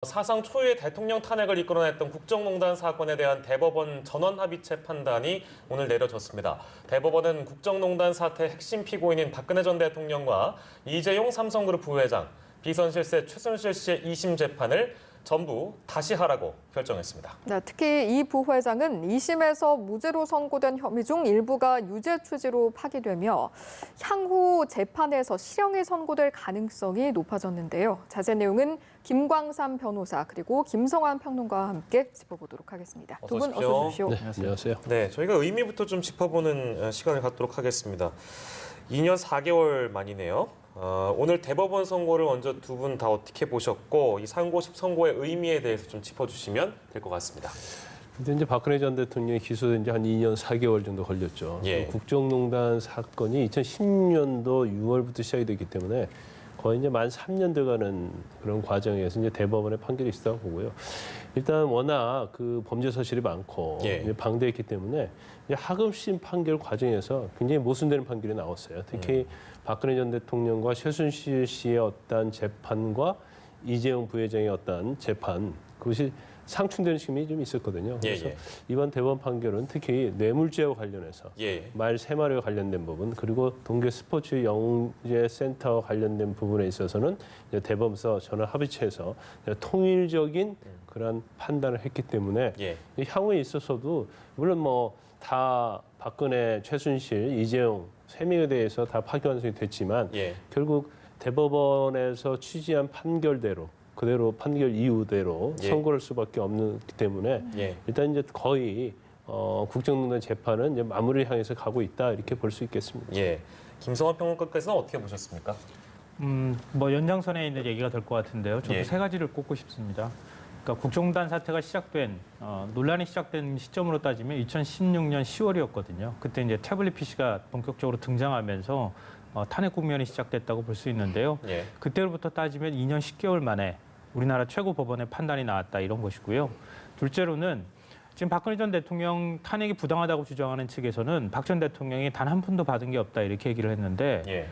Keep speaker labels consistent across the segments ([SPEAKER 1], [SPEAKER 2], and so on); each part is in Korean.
[SPEAKER 1] 사상 초유의 대통령 탄핵을 이끌어냈던 국정농단 사건에 대한 대법원 전원합의체 판단이 오늘 내려졌습니다. 대법원은 국정농단 사태의 핵심 피고인인 박근혜 전 대통령과 이재용 삼성그룹 부회장, 비선 실세 최순실 씨의 2심 재판을 전부 다시 하라고 결정했습니다.
[SPEAKER 2] 네, 특히 이 부회장은 2심에서 무죄로 선고된 혐의 중 일부가 유죄 취지로 파기되며 향후 재판에서 실형이 선고될 가능성이 높아졌는데요. 자세한 내용은 김광삼 변호사 그리고 김성환 평론가와 함께 짚어보도록 하겠습니다. 두 분 어서 오십시오.
[SPEAKER 3] 네, 안녕하세요.
[SPEAKER 1] 네, 저희가 의미부터 좀 짚어보는 시간을 갖도록 하겠습니다. 2년 4개월 만이네요. 오늘 대법원 선고를 먼저 두 분 다 어떻게 보셨고 이 상고심 선고의 의미에 대해서 좀 짚어주시면 될 것 같습니다.
[SPEAKER 3] 근데 이제 박근혜 전 대통령이 기소된 지 한 2년 4개월 정도 걸렸죠.
[SPEAKER 1] 예.
[SPEAKER 3] 국정농단 사건이 2010년도 6월부터 시작이 됐기 때문에 거의 이제 만 3년 돼가는 그런 과정에서 이제 대법원의 판결이 있었다고 보고요. 일단 워낙 그 범죄 사실이 많고
[SPEAKER 1] 예.
[SPEAKER 3] 이제 방대했기 때문에 이제 하급심 판결 과정에서 굉장히 모순되는 판결이 나왔어요. 특히 박근혜 전 대통령과 최순실 씨의 어떤 재판과 이재용 부회장의 어떤 재판 그것이 상충되는 측면이 좀 있었거든요. 그래서
[SPEAKER 1] 예.
[SPEAKER 3] 이번 대법원 판결은 특히 뇌물죄와 관련해서
[SPEAKER 1] 예.
[SPEAKER 3] 말 3마리와 관련된 부분 그리고 동계 스포츠 영재 센터와 관련된 부분에 있어서는 이제 대법원에서 전원 합의체에서 통일적인 그런 판단을 했기 때문에
[SPEAKER 1] 예.
[SPEAKER 3] 향후에 있어서도 물론 뭐 다 박근혜, 최순실, 이재용 3명에 대해서 다 파기환송이 됐지만
[SPEAKER 1] 예.
[SPEAKER 3] 결국 대법원에서 취지한 판결대로 그대로 판결 이유대로
[SPEAKER 1] 예.
[SPEAKER 3] 선고할 수밖에 없기 때문에
[SPEAKER 1] 예.
[SPEAKER 3] 일단 이제 거의 국정농단 재판은 이제 마무리를 향해서 가고 있다 이렇게 볼 수 있겠습니다.
[SPEAKER 1] 예. 김성환 평론가께서는 어떻게 보셨습니까?
[SPEAKER 4] 뭐 연장선에 있는 얘기가 될 것 같은데요. 저도
[SPEAKER 1] 예.
[SPEAKER 4] 세 가지를 꼽고 싶습니다. 그러니까 국정농단 사태가 시작된 논란이 시작된 시점으로 따지면 2016년 10월이었거든요. 그때 이제 태블릿 PC가 본격적으로 등장하면서 탄핵 국면이 시작됐다고 볼 수 있는데요.
[SPEAKER 1] 예.
[SPEAKER 4] 그때로부터 따지면 2년 10개월 만에 우리나라 최고 법원의 판단이 나왔다 이런 것이고요. 둘째로는 지금 박근혜 전 대통령 탄핵이 부당하다고 주장하는 측에서는 박 전 대통령이 단 한 푼도 받은 게 없다 이렇게 얘기를 했는데
[SPEAKER 1] 예.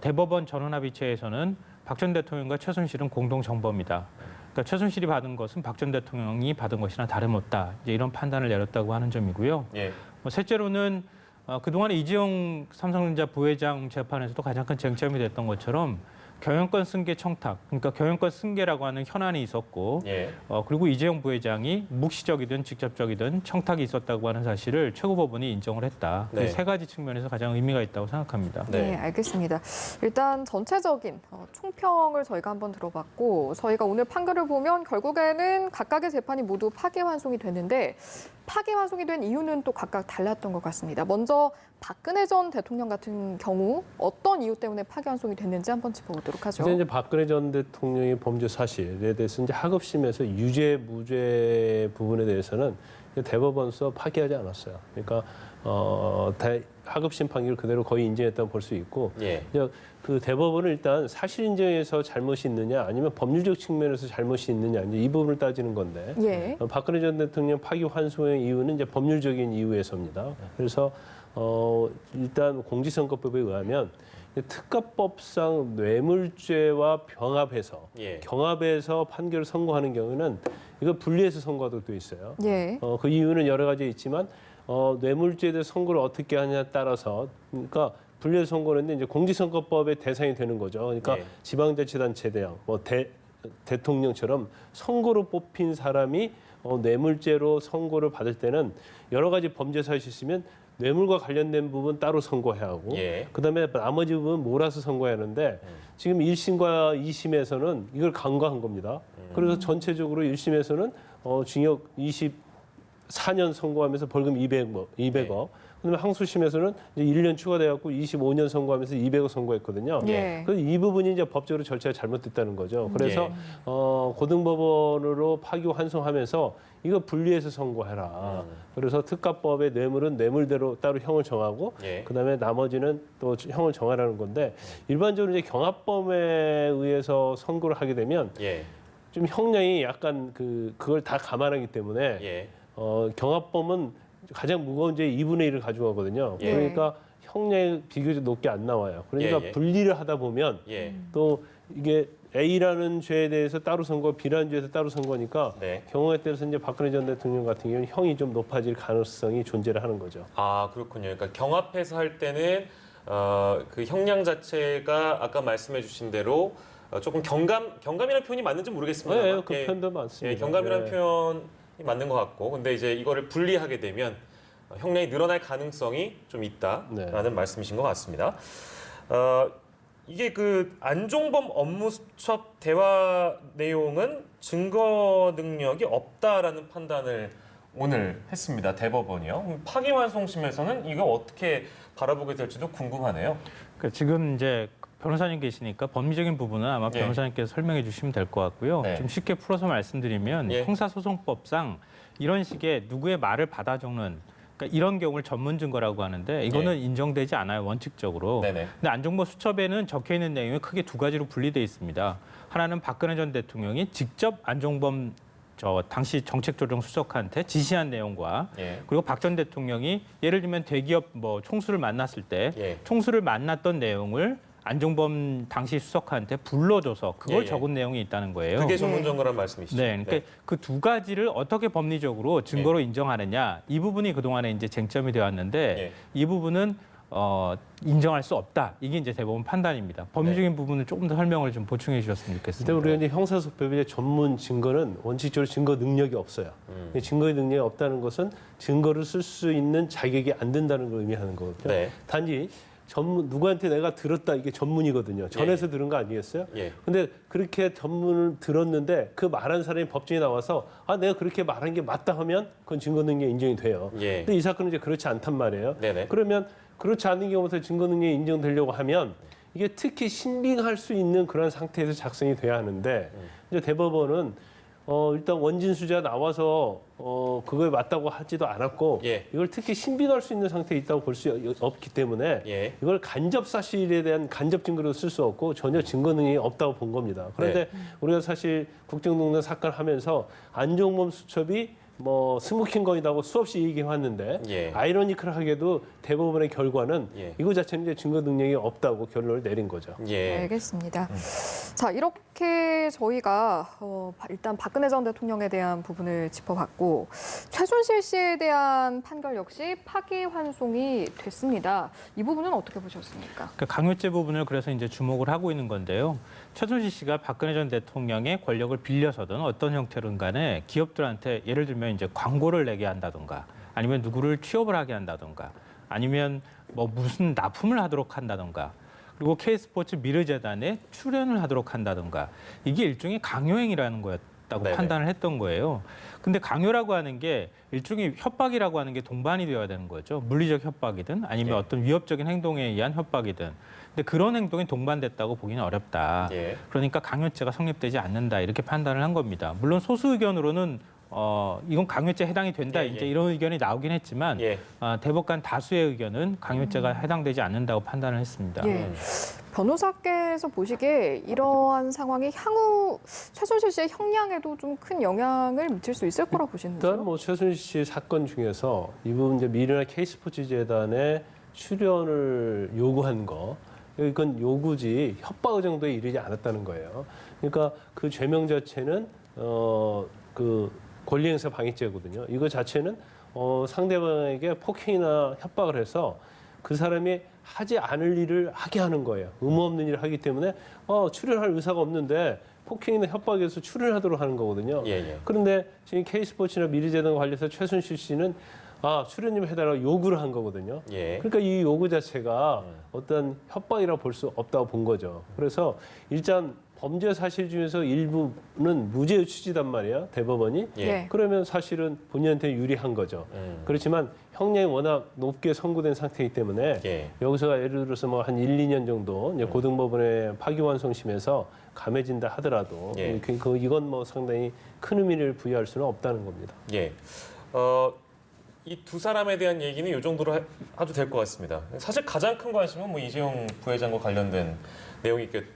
[SPEAKER 4] 대법원 전원합의체에서는 박 전 대통령과 최순실은 공동 정범이다. 그러니까 최순실이 받은 것은 박 전 대통령이 받은 것이나 다름없다. 이제 이런 판단을 내렸다고 하는 점이고요.
[SPEAKER 1] 예.
[SPEAKER 4] 셋째로는 그동안 이재용 삼성전자 부회장 재판에서도 가장 큰 쟁점이 됐던 것처럼 경영권 승계 청탁, 그러니까 경영권 승계라고 하는 현안이 있었고,
[SPEAKER 1] 예.
[SPEAKER 4] 그리고 이재용 부회장이 묵시적이든 직접적이든 청탁이 있었다고 하는 사실을 최고법원이 인정을 했다.
[SPEAKER 1] 네.
[SPEAKER 4] 세 가지 측면에서 가장 의미가 있다고 생각합니다.
[SPEAKER 1] 네.
[SPEAKER 2] 네, 알겠습니다. 일단 전체적인 총평을 저희가 한번 들어봤고 저희가 오늘 판결을 보면 결국에는 각각의 재판이 모두 파기환송이 됐는데 파기환송이 된 이유는 또 각각 달랐던 것 같습니다. 먼저 박근혜 전 대통령 같은 경우 어떤 이유 때문에 파기환송이 됐는지 한번 짚어보도록 하죠.
[SPEAKER 3] 이제 박근혜 전 대통령의 범죄 사실에 대해서 이제 하급심에서 유죄 무죄 부분에 대해서는 대법원에서 파기하지 않았어요. 그러니까 하급심 판결 그대로 거의 인정했다고 볼 수 있고
[SPEAKER 1] 예.
[SPEAKER 3] 이제 그 대법원은 일단 사실 인정에서 잘못이 있느냐 아니면 법률적 측면에서 잘못이 있느냐 이제 이 부분을 따지는 건데
[SPEAKER 2] 예.
[SPEAKER 3] 박근혜 전 대통령 파기환송의 이유는 이제 법률적인 이유에서입니다. 그래서 일단 공직선거법에 의하면 특가법상 뇌물죄와
[SPEAKER 1] 예.
[SPEAKER 3] 경합해서 판결을 선고하는 경우는 이거 분리해서 선고하도록 되어 있어요.
[SPEAKER 2] 예.
[SPEAKER 3] 그 이유는 여러 가지 있지만 뇌물죄에 대해 선고를 어떻게 하냐에 따라서 그러니까 분리해서 선고하는데 이제 공직선거법의 대상이 되는 거죠. 그러니까
[SPEAKER 1] 예.
[SPEAKER 3] 지방자치단체 대항, 대통령처럼 선거로 뽑힌 사람이 뇌물죄로 선고를 받을 때는 여러 가지 범죄 사실이 있으면 뇌물과 관련된 부분 따로 선고해야 하고
[SPEAKER 1] 예.
[SPEAKER 3] 그다음에 나머지 부분 몰아서 선고해야 하는데 지금 1심과 2심에서는 이걸 간과한 겁니다. 그래서 전체적으로 1심에서는 징역 24년 선고하면서 벌금 200억. 그다음에 항소심에서는 이제 1년 추가돼갖고 25년 선고하면서 200억 선고했거든요.
[SPEAKER 2] 예.
[SPEAKER 3] 그래서 이 부분이 이제 법적으로 절차가 잘못됐다는 거죠. 그래서 고등법원으로 파기환송하면서 이거 분리해서 선고해라. 그래서 특가법의 뇌물은 뇌물대로 따로 형을 정하고
[SPEAKER 1] 예.
[SPEAKER 3] 그다음에 나머지는 또 형을 정하라는 건데 일반적으로 이제 경합범에 의해서 선고를 하게 되면
[SPEAKER 1] 예.
[SPEAKER 3] 좀 형량이 약간 그걸 다 감안하기 때문에
[SPEAKER 1] 예.
[SPEAKER 3] 경합범은 가장 무거운 죄 2분의 1을 가져가거든요.
[SPEAKER 2] 예.
[SPEAKER 3] 그러니까 형량이 비교적 높게 안 나와요. 그러니까
[SPEAKER 1] 예.
[SPEAKER 3] 분리를 하다 보면
[SPEAKER 1] 예.
[SPEAKER 3] 또 이게 A라는 죄에 대해서 따로 선고, B라는 죄에서 따로 선고니까
[SPEAKER 1] 네.
[SPEAKER 3] 경우에 따라서 이제 박근혜 전 대통령 같은 경우는 형이 좀 높아질 가능성이 존재를 하는 거죠.
[SPEAKER 1] 아, 그렇군요. 그러니까 경합해서 할 때는 그 형량 자체가 아까 말씀해 주신 대로 조금 경감이라는 표현이 맞는지 모르겠습니다.
[SPEAKER 3] 네, 그 표현도 많습니다.
[SPEAKER 1] 예, 경감이라는
[SPEAKER 3] 네.
[SPEAKER 1] 표현이 맞는 것 같고, 근데 이제 이거를 분리하게 되면 형량이 늘어날 가능성이 좀 있다라는
[SPEAKER 3] 네.
[SPEAKER 1] 말씀이신 것 같습니다. 이게 그 안종범 업무수첩 대화 내용은 증거 능력이 없다라는 판단을 오늘 했습니다. 대법원이요. 파기환송심에서는 이거 어떻게 바라보게 될지도 궁금하네요.
[SPEAKER 4] 그러니까 지금 이제 변호사님 계시니까 법리적인 부분은 아마
[SPEAKER 1] 예.
[SPEAKER 4] 변호사님께서 설명해 주시면 될 것 같고요.
[SPEAKER 1] 네.
[SPEAKER 4] 좀 쉽게 풀어서 말씀드리면
[SPEAKER 1] 예.
[SPEAKER 4] 형사소송법상 이런 식의 누구의 말을 받아 적는 그러니까 이런 경우를 전문 증거라고 하는데 이거는 인정되지 않아요, 원칙적으로.
[SPEAKER 1] 네네.
[SPEAKER 4] 근데 안종범 수첩에는 적혀 있는 내용이 크게 두 가지로 분리돼 있습니다. 하나는 박근혜 전 대통령이 직접 안종범 당시 정책조정수석한테 지시한 내용과
[SPEAKER 1] 예.
[SPEAKER 4] 그리고 박 전 대통령이 예를 들면 대기업 총수를 만났을 때
[SPEAKER 1] 예.
[SPEAKER 4] 총수를 만났던 내용을 안종범 당시 수석한테 불러줘서 그걸
[SPEAKER 1] 예, 예.
[SPEAKER 4] 적은 내용이 있다는 거예요.
[SPEAKER 1] 그게 전문 증거란 말씀이시죠?
[SPEAKER 4] 네, 그러니까 그 두 가지를 어떻게 법리적으로 증거로 인정하느냐 이 부분이 그동안에 이제 쟁점이 되었는데
[SPEAKER 1] 예.
[SPEAKER 4] 이 부분은 인정할 수 없다. 이게 이제 대법원 판단입니다. 법리적인 부분을 조금 더 설명을 좀 보충해 주셨으면 좋겠습니다.
[SPEAKER 3] 근데 우리가 이제 형사소송법의 전문 증거는 원칙적으로 증거 능력이 없어요. 증거의 능력이 없다는 것은 증거를 쓸 수 있는 자격이 안 된다는 걸 의미하는 거거든요.
[SPEAKER 1] 네.
[SPEAKER 3] 단지 누구한테 내가 들었다 이게 전문이거든요. 전에서 들은 거 아니겠어요?
[SPEAKER 1] 예.
[SPEAKER 3] 근데 그렇게 전문을 들었는데 그 말한 사람이 법정에 나와서 내가 그렇게 말한 게 맞다 하면 그건 증거 능력 인정이 돼요.
[SPEAKER 1] 예.
[SPEAKER 3] 근데 이 사건은 이제 그렇지 않단 말이에요.
[SPEAKER 1] 네네.
[SPEAKER 3] 그러면 그렇지 않은 경우부터 증거 능력이 인정되려고 하면 이게 특히 신빙할 수 있는 그런 상태에서 작성이 돼야 하는데 이제 대법원은 일단 원진 수재가 나와서 그거에 맞다고 하지도 않았고
[SPEAKER 1] 예.
[SPEAKER 3] 이걸 특히 신빙할 수 있는 상태에 있다고 볼 수 없기 때문에
[SPEAKER 1] 예.
[SPEAKER 3] 이걸 간접 사실에 대한 간접 증거로 쓸 수 없고 전혀 증거 능력이 없다고 본 겁니다. 그런데 우리가 사실 국정농단 사건을 하면서 안종범 수첩이 스모킹건이라고 수없이 얘기해 왔는데
[SPEAKER 1] 예.
[SPEAKER 3] 아이러니컬하게도 대법원의 결과는
[SPEAKER 1] 예.
[SPEAKER 3] 이거 자체는 이제 증거 능력이 없다고 결론을 내린 거죠.
[SPEAKER 1] 예.
[SPEAKER 2] 알겠습니다. 자, 이렇게 저희가 일단 박근혜 전 대통령에 대한 부분을 짚어봤고 최순실 씨에 대한 판결 역시 파기환송이 됐습니다. 이 부분은 어떻게 보셨습니까?
[SPEAKER 4] 그 강요죄 부분을 그래서 이제 주목을 하고 있는 건데요. 최순실 씨가 박근혜 전 대통령의 권력을 빌려서든 어떤 형태로든 간에 기업들한테 예를 들면 이제 광고를 내게 한다든가 아니면 누구를 취업을 하게 한다든가 아니면 무슨 납품을 하도록 한다든가 그리고 K스포츠 미르재단에 출연을 하도록 한다든가 이게 일종의 강요행위라는 거였다고
[SPEAKER 1] 네네.
[SPEAKER 4] 판단을 했던 거예요. 근데 강요라고 하는 게 일종의 협박이라고 하는 게 동반이 되어야 되는 거죠. 물리적 협박이든 아니면
[SPEAKER 1] 예.
[SPEAKER 4] 어떤 위협적인 행동에 의한 협박이든. 근데 그런 행동이 동반됐다고 보기는 어렵다.
[SPEAKER 1] 예.
[SPEAKER 4] 그러니까 강요죄가 성립되지 않는다 이렇게 판단을 한 겁니다. 물론 소수 의견으로는 이건 강요죄에 해당이 된다
[SPEAKER 1] 예,
[SPEAKER 4] 이제
[SPEAKER 1] 예.
[SPEAKER 4] 이런 의견이 나오긴 했지만
[SPEAKER 1] 예.
[SPEAKER 4] 대법관 다수의 의견은 강요죄가 해당되지 않는다고 판단을 했습니다.
[SPEAKER 2] 예. 변호사께서 보시기에 이러한 상황이 향후 최순실 씨의 형량에도 좀 큰 영향을 미칠 수 있을 거라 보시는지요?
[SPEAKER 3] 일단 최순실 씨 사건 중에서 이 부분 이제 미르나 K스포츠 재단에 출연을 요구한 거 이건 요구지 협박 정도에 이르지 않았다는 거예요. 그러니까 그 죄명 자체는 그 권리행사 방해죄거든요. 이거 자체는 상대방에게 폭행이나 협박을 해서 그 사람이 하지 않을 일을 하게 하는 거예요. 의무 없는 일을 하기 때문에 출연할 의사가 없는데 폭행이나 협박에서 출연하도록 하는 거거든요.
[SPEAKER 1] 예, 예.
[SPEAKER 3] 그런데 지금 K스포츠나 미르재단 관련해서 최순실 씨는 출연 좀 해달라고 요구를 한 거거든요.
[SPEAKER 1] 예.
[SPEAKER 3] 그러니까 이 요구 자체가 어떤 협박이라고 볼 수 없다고 본 거죠. 그래서 일단 범죄 사실 중에서 일부는 무죄의 취지단 말이에요. 대법원이.
[SPEAKER 1] 예.
[SPEAKER 2] 네.
[SPEAKER 3] 그러면 사실은 본인한테 유리한 거죠. 그렇지만 형량이 워낙 높게 선고된 상태이기 때문에
[SPEAKER 1] 예.
[SPEAKER 3] 여기서 예를 들어서 한 1, 2년 정도 이제 고등법원의 파기환송심에서 감해진다 하더라도
[SPEAKER 1] 예.
[SPEAKER 3] 이건 상당히 큰 의미를 부여할 수는 없다는 겁니다.
[SPEAKER 1] 예. 이 두 사람에 대한 얘기는 이 정도로 해도 될 것 같습니다. 사실 가장 큰 관심은 이재용 부회장과 관련된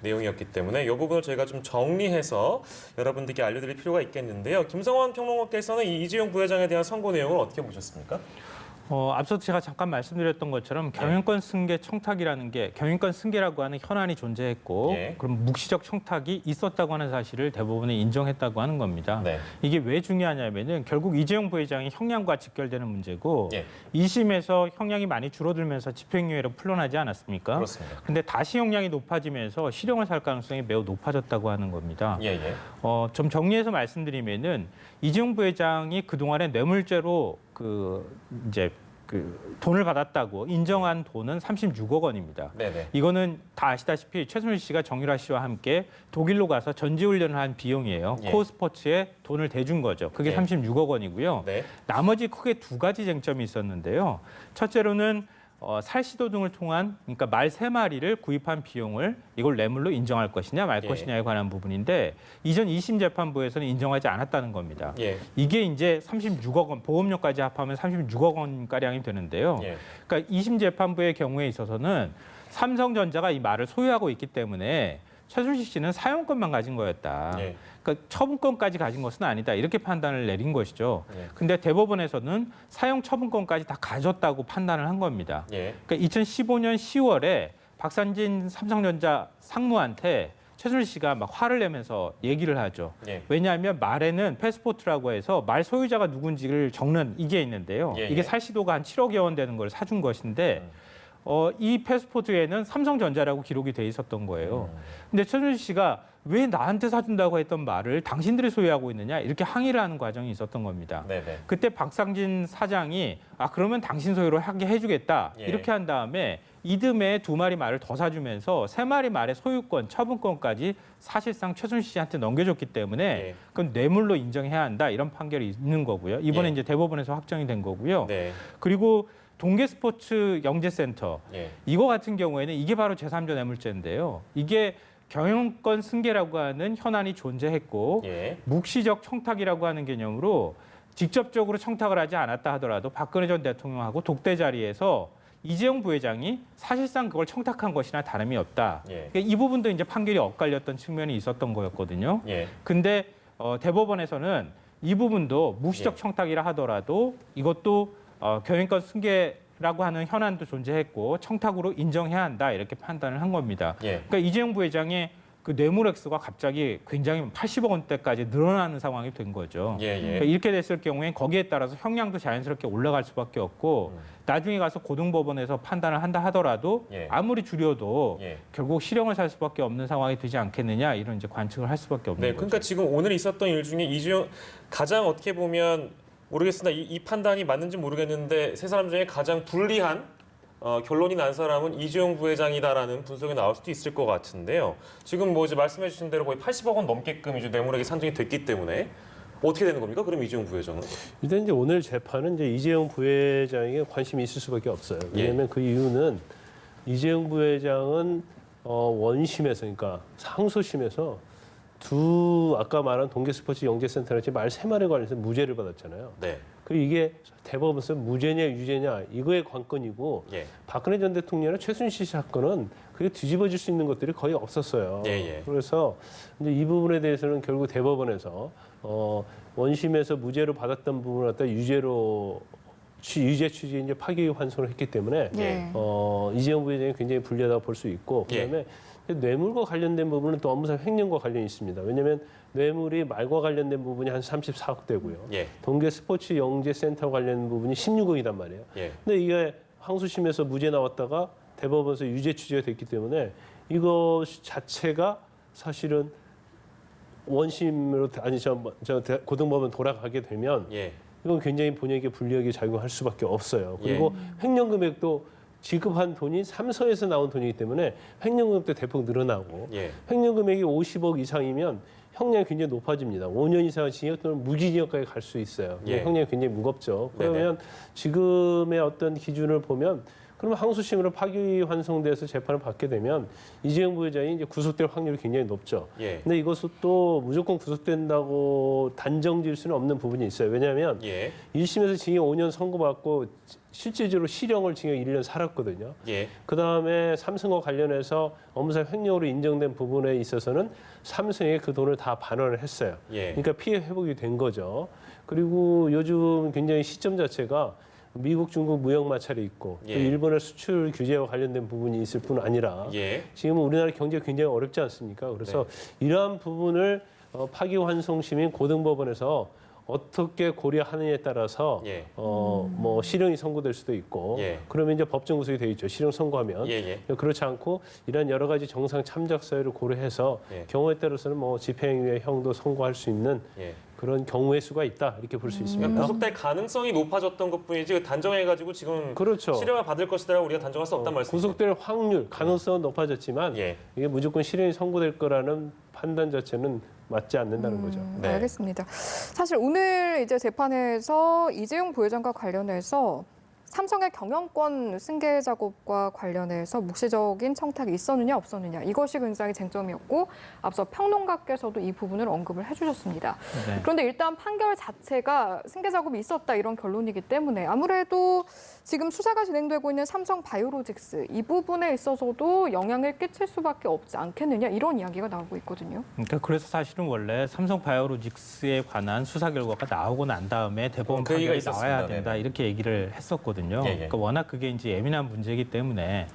[SPEAKER 1] 내용이었기 때문에 이 부분을 저희가 좀 정리해서 여러분들께 알려드릴 필요가 있겠는데요. 김성환 평론가께서는 이 이재용 부회장에 대한 선고 내용을 어떻게 보셨습니까?
[SPEAKER 4] 앞서 제가 잠깐 말씀드렸던 것처럼 경영권 승계 청탁이라는 게 경영권 승계라고 하는 현안이 존재했고
[SPEAKER 1] 예.
[SPEAKER 4] 그럼 묵시적 청탁이 있었다고 하는 사실을 대법원에 인정했다고 하는 겁니다.
[SPEAKER 1] 네.
[SPEAKER 4] 이게 왜 중요하냐면은 결국 이재용 부회장이 형량과 직결되는 문제고
[SPEAKER 1] 예.
[SPEAKER 4] 2심에서 형량이 많이 줄어들면서 집행유예로 풀려나지 않았습니까?
[SPEAKER 1] 그렇습니다.
[SPEAKER 4] 근데 다시 형량이 높아지면서 실형을 살 가능성이 매우 높아졌다고 하는 겁니다.
[SPEAKER 1] 예, 예.
[SPEAKER 4] 좀 정리해서 말씀드리면은 이재용 부회장이 그동안에 뇌물죄로 돈을 받았다고 인정한 돈은 36억 원입니다.
[SPEAKER 1] 네네.
[SPEAKER 4] 이거는 다 아시다시피 최순실 씨가 정유라 씨와 함께 독일로 가서 전지훈련을 한 비용이에요.
[SPEAKER 1] 예.
[SPEAKER 4] 코스포츠에 돈을 대준 거죠. 그게
[SPEAKER 1] 예.
[SPEAKER 4] 36억 원이고요.
[SPEAKER 1] 네.
[SPEAKER 4] 나머지 크게 두 가지 쟁점이 있었는데요. 첫째로는 살시도 등을 통한 그러니까 말 3마리를 구입한 비용을 이걸 뇌물로 인정할 것이냐 말
[SPEAKER 1] 예.
[SPEAKER 4] 것이냐에 관한 부분인데 이전 2심 재판부에서는 인정하지 않았다는 겁니다.
[SPEAKER 1] 예.
[SPEAKER 4] 이게 이제 36억 원, 보험료까지 합하면 36억 원 가량이 되는데요.
[SPEAKER 1] 예.
[SPEAKER 4] 그러니까 2심 재판부의 경우에 있어서는 삼성전자가 이 말을 소유하고 있기 때문에 최순실 씨는 사용권만 가진 거였다.
[SPEAKER 1] 예.
[SPEAKER 4] 그러니까 처분권까지 가진 것은 아니다. 이렇게 판단을 내린 것이죠.
[SPEAKER 1] 예.
[SPEAKER 4] 근데 대법원에서는 사용 처분권까지 다 가졌다고 판단을 한 겁니다.
[SPEAKER 1] 예.
[SPEAKER 4] 그러니까 2015년 10월에 박상진 삼성전자 상무한테 최순실 씨가 막 화를 내면서 얘기를 하죠.
[SPEAKER 1] 예.
[SPEAKER 4] 왜냐하면 말에는 패스포트라고 해서 말 소유자가 누군지를 적는 이게 있는데요.
[SPEAKER 1] 예,
[SPEAKER 4] 이게
[SPEAKER 1] 예.
[SPEAKER 4] 살시도가 한 7억여 원 되는 걸 사준 것인데 이 패스포트에는 삼성전자라고 기록이 돼 있었던 거예요. 근데 최순실 씨가 왜 나한테 사준다고 했던 말을 당신들이 소유하고 있느냐 이렇게 항의를 하는 과정이 있었던 겁니다.
[SPEAKER 1] 네네.
[SPEAKER 4] 그때 박상진 사장이 그러면 당신 소유로 하게 해주겠다
[SPEAKER 1] 예.
[SPEAKER 4] 이렇게 한 다음에 이듬해 2마리 말을 더 사주면서 3마리 말의 소유권, 처분권까지 사실상 최순실 씨한테 넘겨줬기 때문에
[SPEAKER 1] 예.
[SPEAKER 4] 그건 뇌물로 인정해야 한다 이런 판결이 있는 거고요. 이번에
[SPEAKER 1] 예.
[SPEAKER 4] 이제 대법원에서 확정이 된 거고요.
[SPEAKER 1] 네.
[SPEAKER 4] 그리고 동계스포츠 영재센터
[SPEAKER 1] 예.
[SPEAKER 4] 이거 같은 경우에는 이게 바로 제3자 뇌물죄인데요. 이게 경영권 승계라고 하는 현안이 존재했고
[SPEAKER 1] 예.
[SPEAKER 4] 묵시적 청탁이라고 하는 개념으로 직접적으로 청탁을 하지 않았다 하더라도 박근혜 전 대통령하고 독대 자리에서 이재용 부회장이 사실상 그걸 청탁한 것이나 다름이 없다.
[SPEAKER 1] 예.
[SPEAKER 4] 그러니까 이 부분도 이제 판결이 엇갈렸던 측면이 있었던 거였거든요.
[SPEAKER 1] 예.
[SPEAKER 4] 근데 대법원에서는 이 부분도 묵시적
[SPEAKER 1] 예.
[SPEAKER 4] 청탁이라 하더라도 이것도 경영권 승계라고 하는 현안도 존재했고 청탁으로 인정해야 한다 이렇게 판단을 한 겁니다.
[SPEAKER 1] 예.
[SPEAKER 4] 그러니까 이재용 부회장의 그 뇌물 액수가 갑자기 굉장히 80억 원대까지 늘어나는 상황이 된 거죠.
[SPEAKER 1] 예. 예.
[SPEAKER 4] 그러니까 이렇게 됐을 경우에 거기에 따라서 형량도 자연스럽게 올라갈 수밖에 없고 나중에 가서 고등법원에서 판단을 한다 하더라도
[SPEAKER 1] 예.
[SPEAKER 4] 아무리 줄여도
[SPEAKER 1] 예.
[SPEAKER 4] 결국 실형을 살 수밖에 없는 상황이 되지 않겠느냐 이런 이제 관측을 할 수밖에 없는
[SPEAKER 1] 네,
[SPEAKER 4] 거죠.
[SPEAKER 1] 그러니까 지금 오늘 있었던 일 중에 이재용 가장 어떻게 보면 모르겠으나 이 판단이 맞는지 모르겠는데 세 사람 중에 가장 불리한 결론이 난 사람은 이재용 부회장이다라는 분석이 나올 수도 있을 것 같은데요. 지금 뭐 이제 말씀해주신 대로 거의 80억 원 넘게끔 이제 뇌물액이 산정이 됐기 때문에 어떻게 되는 겁니까? 그럼 이재용 부회장은?
[SPEAKER 3] 일단 이제 오늘 재판은 이제 이재용 부회장에게 관심이 있을 수밖에 없어요. 왜냐하면 그 이유는 이재용 부회장은 원심에서 그러니까 상소심에서 아까 말한 동계스포츠 영재센터랑 말 3마리 관련해서 무죄를 받았잖아요.
[SPEAKER 1] 네.
[SPEAKER 3] 그리고 이게 대법원에서 무죄냐 유죄냐 이거의 관건이고
[SPEAKER 1] 예.
[SPEAKER 3] 박근혜 전 대통령의 최순실 사건은 그게 뒤집어질 수 있는 것들이 거의 없었어요.
[SPEAKER 1] 예, 예.
[SPEAKER 3] 그래서 이제 이 부분에 대해서는 결국 대법원에서 원심에서 무죄로 받았던 부분을 갖다 유죄 취지에 이제 파기 환송을 했기 때문에
[SPEAKER 2] 예.
[SPEAKER 3] 이재용 부회장이 굉장히 불리하다고 볼 수 있고 그다음에 뇌물과 관련된 부분은 또 업무상 횡령과 관련이 있습니다. 왜냐하면 뇌물이 말과 관련된 부분이 한 34억 되고요.
[SPEAKER 1] 예.
[SPEAKER 3] 동계 스포츠 영재센터 관련 부분이 16억이단 말이에요.
[SPEAKER 1] 예.
[SPEAKER 3] 근데 이게 항소심에서 무죄 나왔다가 대법원에서 유죄 취지가 됐기 때문에 이거 자체가 사실은 원심으로 고등법원 돌아가게 되면
[SPEAKER 1] 예.
[SPEAKER 3] 이건 굉장히 본인에게 불리하게 작용할 수밖에 없어요. 그리고 횡령 금액도 지급한 돈이 삼성에서 나온 돈이기 때문에 횡령 금액도 대폭 늘어나고
[SPEAKER 1] 예.
[SPEAKER 3] 횡령 금액이 50억 이상이면 형량이 굉장히 높아집니다. 5년 이상 징역 또는 무기징역까지 갈 수 있어요.
[SPEAKER 1] 예.
[SPEAKER 3] 형량이 굉장히 무겁죠.
[SPEAKER 1] 네네.
[SPEAKER 3] 그러면 지금의 어떤 기준을 보면 그러면 항소심으로 파기환송돼서 재판을 받게 되면 이재용 부회장이 이제 구속될 확률이 굉장히 높죠.
[SPEAKER 1] 예.
[SPEAKER 3] 근데 이것은 또 무조건 구속된다고 단정 지을 수는 없는 부분이 있어요. 왜냐하면
[SPEAKER 1] 예.
[SPEAKER 3] 1심에서 징역 5년 선고받고 실질적으로 실형을 징역 1년 살았거든요.
[SPEAKER 1] 예.
[SPEAKER 3] 그다음에 삼성과 관련해서 업무상 횡령으로 인정된 부분에 있어서는 삼성에 그 돈을 다 반환을 했어요.
[SPEAKER 1] 예.
[SPEAKER 3] 그러니까 피해 회복이 된 거죠. 그리고 요즘 굉장히 시점 자체가 미국, 중국 무역 마찰이 있고 또
[SPEAKER 1] 예.
[SPEAKER 3] 일본의 수출 규제와 관련된 부분이 있을 뿐 아니라
[SPEAKER 1] 예.
[SPEAKER 3] 지금 우리나라 경제가 굉장히 어렵지 않습니까? 그래서 이러한 부분을 파기환송심인 고등법원에서 어떻게 고려하느냐에 따라서
[SPEAKER 1] 예.
[SPEAKER 3] 뭐 실형이 선고될 수도 있고
[SPEAKER 1] 예.
[SPEAKER 3] 그러면 이제 법정 구속이 돼 있죠. 실형 선고하면
[SPEAKER 1] 예.
[SPEAKER 3] 그렇지 않고 이런 여러 가지 정상 참작 사유를 고려해서
[SPEAKER 1] 예.
[SPEAKER 3] 경우에 따라서는 뭐 집행유예 형도 선고할 수 있는
[SPEAKER 1] 예.
[SPEAKER 3] 그런 경우의 수가 있다 이렇게 볼 수 있습니다.
[SPEAKER 1] 그러니까 구속될 가능성이 높아졌던 것뿐이지 단정해가지고 지금
[SPEAKER 3] 그렇죠.
[SPEAKER 1] 실형을 받을 것이다 우리가 단정할 수 없단 말씀이죠.
[SPEAKER 3] 구속될 확률, 가능성은 높아졌지만
[SPEAKER 1] 예.
[SPEAKER 3] 이게 무조건 실형이 선고될 거라는 판단 자체는 맞지 않는다는 거죠.
[SPEAKER 1] 네.
[SPEAKER 2] 알겠습니다. 사실 오늘 이제 재판에서 이재용 부회장과 관련해서 삼성의 경영권 승계 작업과 관련해서 묵시적인 청탁이 있었느냐 없었느냐 이것이 굉장히 쟁점이었고 앞서 평론가께서도 이 부분을 언급을 해주셨습니다.
[SPEAKER 4] 네.
[SPEAKER 2] 그런데 일단 판결 자체가 승계 작업이 있었다 이런 결론이기 때문에 아무래도 지금 수사가 진행되고 있는 삼성 바이오로직스 이 부분에 있어서도 영향을 끼칠 수밖에 없지 않겠느냐 이런 이야기가 나오고 있거든요.
[SPEAKER 4] 그러니까 그래서 사실은 원래 삼성 바이오로직스에 관한 수사 결과가 나오고 난 다음에 대법원
[SPEAKER 1] 그 얘기가
[SPEAKER 4] 판결이 나와야
[SPEAKER 1] 있었습니다.
[SPEAKER 4] 된다
[SPEAKER 1] 네네.
[SPEAKER 4] 이렇게 얘기를 했었거든요.
[SPEAKER 1] 예.
[SPEAKER 4] 그러니까 워낙 그게 이제 예민한 문제이기 때문에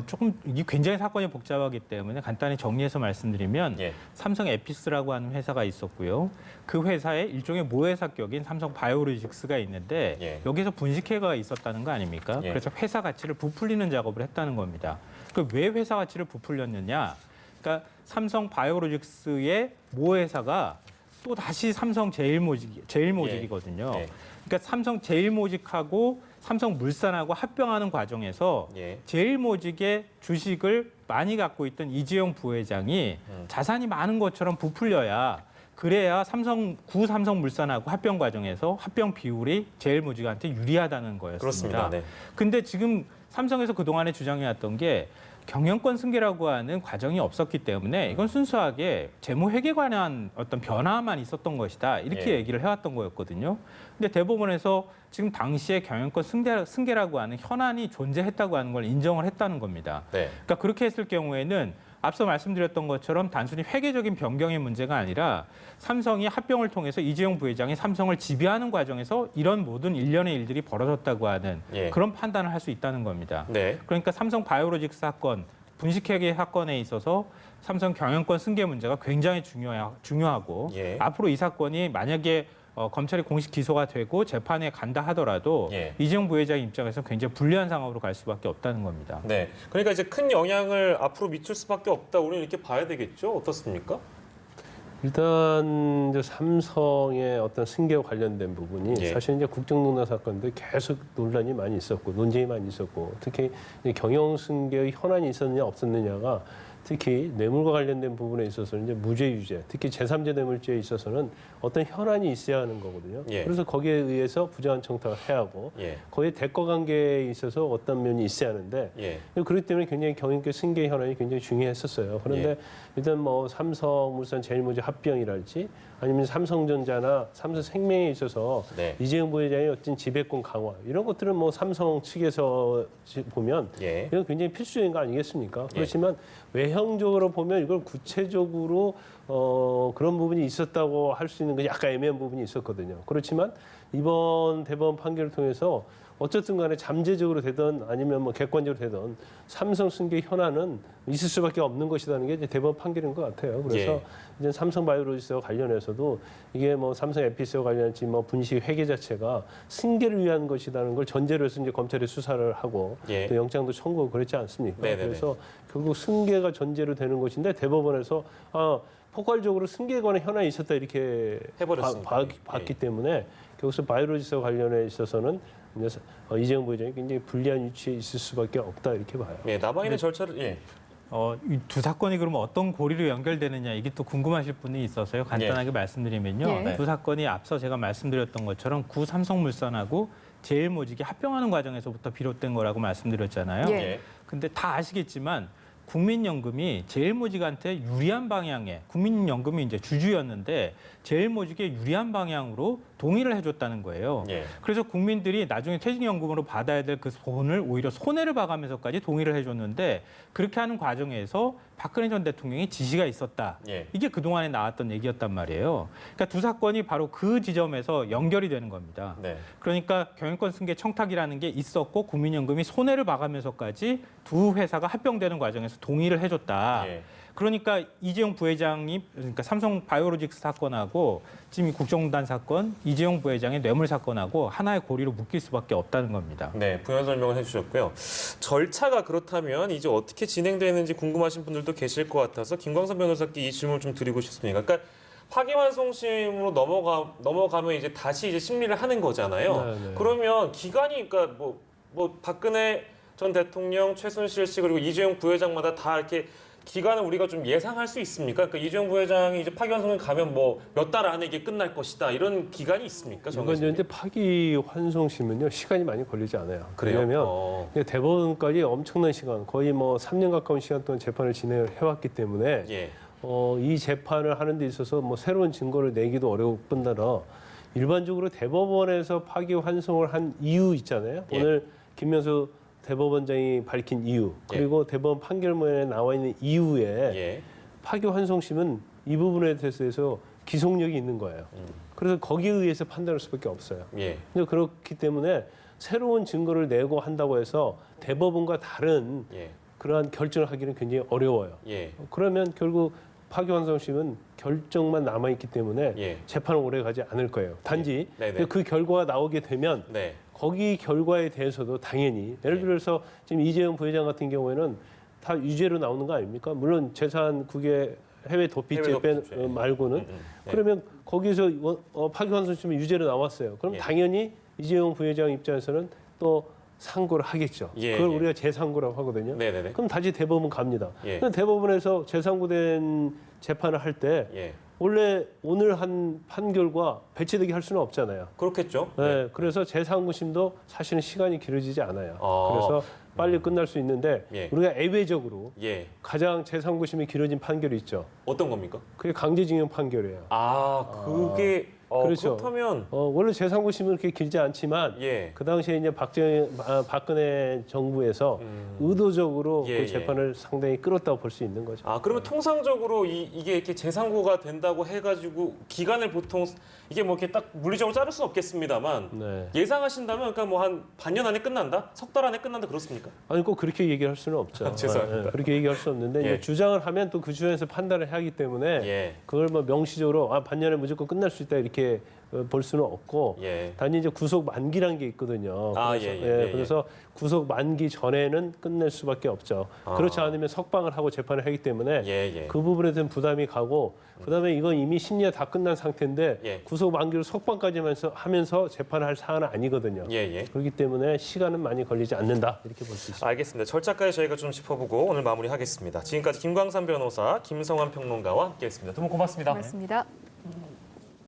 [SPEAKER 4] 조금 이게 굉장히 사건이 복잡하기 때문에 간단히 정리해서 말씀드리면
[SPEAKER 1] 예.
[SPEAKER 4] 삼성 에피스라고 하는 회사가 있었고요. 그 회사에 일종의 모회사격인 삼성 바이오로직스가 있는데
[SPEAKER 1] 예.
[SPEAKER 4] 여기서 분식회가 있었다는 거 아닙니까?
[SPEAKER 1] 예.
[SPEAKER 4] 그래서 회사 가치를 부풀리는 작업을 했다는 겁니다. 왜 회사 가치를 부풀렸느냐? 그러니까 삼성 바이오로직스의 모회사가 또 다시 삼성 제일모직이거든요.
[SPEAKER 1] 예.
[SPEAKER 4] 그러니까 삼성 제일모직하고 삼성물산하고 합병하는 과정에서
[SPEAKER 1] 예.
[SPEAKER 4] 제일모직의 주식을 많이 갖고 있던 이재용 부회장이 자산이 많은 것처럼 부풀려야 그래야 삼성물산하고 합병 과정에서 합병 비율이 제일모직한테 유리하다는 거였습니다.
[SPEAKER 1] 그렇습니다. 네.
[SPEAKER 4] 근데 지금 삼성에서 그동안에 주장해왔던 게 경영권 승계라고 하는 과정이 없었기 때문에 이건 순수하게 재무 회계에 관한 어떤 변화만 있었던 것이다. 이렇게
[SPEAKER 1] 예.
[SPEAKER 4] 얘기를 해왔던 거였거든요. 근데 대법원에서 지금 당시에 경영권 승계라고 하는 현안이 존재했다고 하는 걸 인정을 했다는 겁니다.
[SPEAKER 1] 네.
[SPEAKER 4] 그러니까 그렇게 했을 경우에는 앞서 말씀드렸던 것처럼 단순히 회계적인 변경의 문제가 아니라 삼성이 합병을 통해서 이재용 부회장이 삼성을 지배하는 과정에서 이런 모든 일련의 일들이 벌어졌다고 하는
[SPEAKER 1] 예.
[SPEAKER 4] 그런 판단을 할 수 있다는 겁니다.
[SPEAKER 1] 네.
[SPEAKER 4] 그러니까 삼성 바이오로직스 사건, 분식회계 사건에 있어서 삼성 경영권 승계 문제가 굉장히 중요하고
[SPEAKER 1] 예.
[SPEAKER 4] 앞으로 이 사건이 만약에 검찰이 공식 기소가 되고 재판에 간다 하더라도
[SPEAKER 1] 예.
[SPEAKER 4] 이재용 부회장 입장에서 굉장히 불리한 상황으로 갈 수밖에 없다는 겁니다.
[SPEAKER 1] 네. 그러니까 이제 큰 영향을 앞으로 미칠 수밖에 없다. 우리는 이렇게 봐야 되겠죠. 어떻습니까?
[SPEAKER 3] 일단 이제 삼성의 어떤 승계와 관련된 부분이
[SPEAKER 1] 예.
[SPEAKER 3] 사실 이제 국정농단 사건도 계속 논란이 많이 있었고 논쟁이 많이 있었고 특히 이제 경영 승계의 현안이 있었느냐 없었느냐가 특히 뇌물과 관련된 부분에 있어서는 이제 무죄 유죄, 특히 제3제 뇌물죄에 있어서는 어떤 현안이 있어야 하는 거거든요.
[SPEAKER 1] 예.
[SPEAKER 3] 그래서 거기에 의해서 부정한 청탁을 해야 하고
[SPEAKER 1] 예.
[SPEAKER 3] 거기에 대가 관계에 있어서 어떤 면이 있어야 하는데
[SPEAKER 1] 예.
[SPEAKER 3] 그렇기 때문에 굉장히 경영권 승계 현안이 굉장히 중요했었어요. 그런데
[SPEAKER 1] 예.
[SPEAKER 3] 일단 뭐 삼성물산 제일모직 합병이랄지 아니면 삼성전자나 삼성생명에 있어서
[SPEAKER 1] 네.
[SPEAKER 3] 이재용 부회장의 어떤 지배권 강화 이런 것들은 뭐 삼성 측에서 보면
[SPEAKER 1] 예.
[SPEAKER 3] 이건 굉장히 필수적인 거 아니겠습니까? 그렇지만 외형적으로 보면 이걸 구체적으로 그런 부분이 있었다고 할 수 있는 건 약간 애매한 부분이 있었거든요. 그렇지만 이번 대법원 판결을 통해서 어쨌든 간에 잠재적으로 되든 아니면 뭐 객관적으로 되든 삼성 승계 현안은 있을 수밖에 없는 것이라는 게 이제 대법원 판결인 것 같아요. 그래서
[SPEAKER 1] 예.
[SPEAKER 3] 이제 삼성 바이오로직스와 관련해서도 이게 뭐 삼성 에피스와 관련해서 뭐 분식 회계 자체가 승계를 위한 것이라는 걸 전제로 해서 이제 검찰이 수사를 하고
[SPEAKER 1] 예.
[SPEAKER 3] 또 영장도 청구하고 그랬지 않습니까?
[SPEAKER 1] 네네네.
[SPEAKER 3] 그래서 결국 승계가 전제로 되는 것인데 대법원에서 포괄적으로 승계에 관한 현안이 있었다 이렇게
[SPEAKER 1] 해버렸습니다.
[SPEAKER 3] 봤기
[SPEAKER 1] 예.
[SPEAKER 3] 때문에 결국서 바이오로직스와 관련해 있어서는 이제 이재용 부회장이 굉장히 불리한 위치에 있을 수밖에 없다 이렇게 봐요.
[SPEAKER 1] 예. 남아있는 절차를 예.
[SPEAKER 4] 이 두 사건이 그러면 어떤 고리로 연결되느냐 이게 또 궁금하실 분이 있어서요. 간단하게 말씀드리면요.
[SPEAKER 2] 예.
[SPEAKER 4] 두 사건이 앞서 제가 말씀드렸던 것처럼 구삼성물산하고 제일모직이 합병하는 과정에서부터 비롯된 거라고 말씀드렸잖아요.
[SPEAKER 2] 예.
[SPEAKER 1] 예.
[SPEAKER 4] 근데 다 아시겠지만 국민연금이 제일모직한테 유리한 방향에 국민연금이 이제 주주였는데 제일모직에 유리한 방향으로 동의를 해줬다는 거예요.
[SPEAKER 1] 예.
[SPEAKER 4] 그래서 국민들이 나중에 퇴직연금으로 받아야 될 그 돈을 오히려 손해를 봐가면서까지 동의를 해줬는데 그렇게 하는 과정에서 박근혜 전 대통령이 지시가 있었다.
[SPEAKER 1] 예.
[SPEAKER 4] 이게 그동안에 나왔던 얘기였단 말이에요. 그러니까 두 사건이 바로 그 지점에서 연결이 되는 겁니다.
[SPEAKER 1] 네.
[SPEAKER 4] 그러니까 경영권 승계 청탁이라는 게 있었고 국민연금이 손해를 봐가면서까지 두 회사가 합병되는 과정에서 동의를 해줬다.
[SPEAKER 1] 예.
[SPEAKER 4] 그러니까 이재용 부회장이 그러니까 삼성 바이오로직스 사건하고 지금 이 국정농단 사건, 이재용 부회장의 뇌물 사건하고 하나의 고리로 묶일 수밖에 없다는 겁니다.
[SPEAKER 1] 네, 부연 설명을 해주셨고요. 절차가 그렇다면 이제 어떻게 진행되는지 궁금하신 분들도 계실 것 같아서 김광선 변호사께 이 질문을 좀 드리고 싶습니다. 그러니까 파기환송심으로 넘어가면 이제 다시 이제 심리를 하는 거잖아요.
[SPEAKER 3] 네, 네.
[SPEAKER 1] 그러면 기간이 그러니까 뭐 박근혜 전 대통령, 최순실 씨 그리고 이재용 부회장마다 다 이렇게 기간을 우리가 좀 예상할 수 있습니까? 그러니까 이재용 부회장이 이제 파기환송을 가면 뭐 몇 달 안에 이게 끝날 것이다 이런 기간이 있습니까?
[SPEAKER 3] 이건 이제 파기환송심은요 시간이 많이 걸리지 않아요.
[SPEAKER 1] 그래요?
[SPEAKER 3] 왜냐하면 대법원까지 엄청난 시간, 거의 뭐 3년 가까운 시간 동안 재판을 진행을 해왔기 때문에
[SPEAKER 1] 예.
[SPEAKER 3] 이 재판을 하는 데 있어서 뭐 새로운 증거를 내기도 어려울 뿐더러 일반적으로 대법원에서 파기환송을 한 이유 있잖아요.
[SPEAKER 1] 예.
[SPEAKER 3] 오늘 김명수 대법원장이 밝힌 이유 그리고 대법원 판결문에 나와 있는 이유에
[SPEAKER 1] 예.
[SPEAKER 3] 파기환송심은 이 부분에 대해서 기속력이 있는 거예요. 그래서 거기에 의해서 판단할 수밖에 없어요.
[SPEAKER 1] 예.
[SPEAKER 3] 근데 그렇기 때문에 새로운 증거를 내고 한다고 해서 대법원과 다른
[SPEAKER 1] 예.
[SPEAKER 3] 그러한 결정을 하기는 굉장히 어려워요.
[SPEAKER 1] 예.
[SPEAKER 3] 그러면 결국 파기환송심은 결정만 남아있기 때문에
[SPEAKER 1] 예.
[SPEAKER 3] 재판은 오래 가지 않을 거예요. 단지
[SPEAKER 1] 네네.
[SPEAKER 3] 그 결과가 나오게 되면
[SPEAKER 1] 네.
[SPEAKER 3] 거기 결과에 대해서도 당연히 예를 들어서 지금 이재용 부회장 같은 경우에는 다 유죄로 나오는 거 아닙니까? 물론 재산국의 해외 도피죄
[SPEAKER 1] 해외 도피죄.
[SPEAKER 3] 말고는
[SPEAKER 1] 네.
[SPEAKER 3] 그러면 거기서 파기환송심이 유죄로 나왔어요. 그럼
[SPEAKER 1] 예.
[SPEAKER 3] 당연히 이재용 부회장 입장에서는 또 상고를 하겠죠.
[SPEAKER 1] 예,
[SPEAKER 3] 그걸
[SPEAKER 1] 예.
[SPEAKER 3] 우리가 재상고라고 하거든요.
[SPEAKER 1] 네네네.
[SPEAKER 3] 그럼 다시 대법원 갑니다.
[SPEAKER 1] 예.
[SPEAKER 3] 근데 대법원에서 재상고된 재판을 할 때
[SPEAKER 1] 예.
[SPEAKER 3] 원래 오늘 한 판결과 배치되게 할 수는 없잖아요.
[SPEAKER 1] 그렇겠죠.
[SPEAKER 3] 네, 그래서 재상고심도 사실은 시간이 길어지지 않아요.
[SPEAKER 1] 아.
[SPEAKER 3] 그래서 빨리 끝날 수 있는데
[SPEAKER 1] 예.
[SPEAKER 3] 우리가 예외적으로
[SPEAKER 1] 예.
[SPEAKER 3] 가장 재상고심이 길어진 판결이 있죠.
[SPEAKER 1] 어떤 겁니까?
[SPEAKER 3] 그게 강제징용 판결이에요.
[SPEAKER 1] 그게
[SPEAKER 3] 그렇죠.
[SPEAKER 1] 그렇다면
[SPEAKER 3] 원래 재상고심은 그렇게 길지 않지만
[SPEAKER 1] 예.
[SPEAKER 3] 그 당시에 이제 박근혜 정부에서 의도적으로
[SPEAKER 1] 예,
[SPEAKER 3] 그
[SPEAKER 1] 예.
[SPEAKER 3] 재판을 상당히 끌었다고 볼 수 있는 거죠.
[SPEAKER 1] 그러면 통상적으로 이게 이렇게 재상고가 된다고 해가지고 기간을 보통 이게 뭐 이렇게 딱 물리적으로 자를 수는 없겠습니다만
[SPEAKER 3] 네.
[SPEAKER 1] 예상하신다면 그러니까 뭐 한 반년 안에 끝난다, 석 달 안에 끝난다 그렇습니까?
[SPEAKER 3] 아니 꼭 그렇게 얘기할 수는 없죠.
[SPEAKER 1] 죄송합니다.
[SPEAKER 3] 그렇게 얘기할 수 없는데
[SPEAKER 1] 예.
[SPEAKER 3] 이제 주장을 하면 또 그 주장에서 판단을 하기 때문에
[SPEAKER 1] 예.
[SPEAKER 3] 그걸 뭐 명시적으로 반년에 무조건 끝날 수 있다 이렇게 볼 수는 없고
[SPEAKER 1] 예.
[SPEAKER 3] 단지 이제 구속 만기란 게 있거든요. 그래서,
[SPEAKER 1] 예.
[SPEAKER 3] 그래서 구속 만기 전에는 끝낼 수밖에 없죠. 그렇지 않으면 석방을 하고 재판을 하기 때문에
[SPEAKER 1] 예.
[SPEAKER 3] 그 부분에 대한 부담이 가고 그다음에 이건 이미 심리가 다 끝난 상태인데
[SPEAKER 1] 예.
[SPEAKER 3] 구속 만기로 석방까지 하면서 재판을 할 사안은 아니거든요.
[SPEAKER 1] 예.
[SPEAKER 3] 그렇기 때문에 시간은 많이 걸리지 않는다 이렇게 볼 수 있습니다.
[SPEAKER 1] 알겠습니다. 절차까지 저희가 좀 짚어보고 오늘 마무리하겠습니다. 지금까지 김광산 변호사, 김성환 평론가와 함께했습니다. 두 분 고맙습니다.
[SPEAKER 2] 고맙습니다.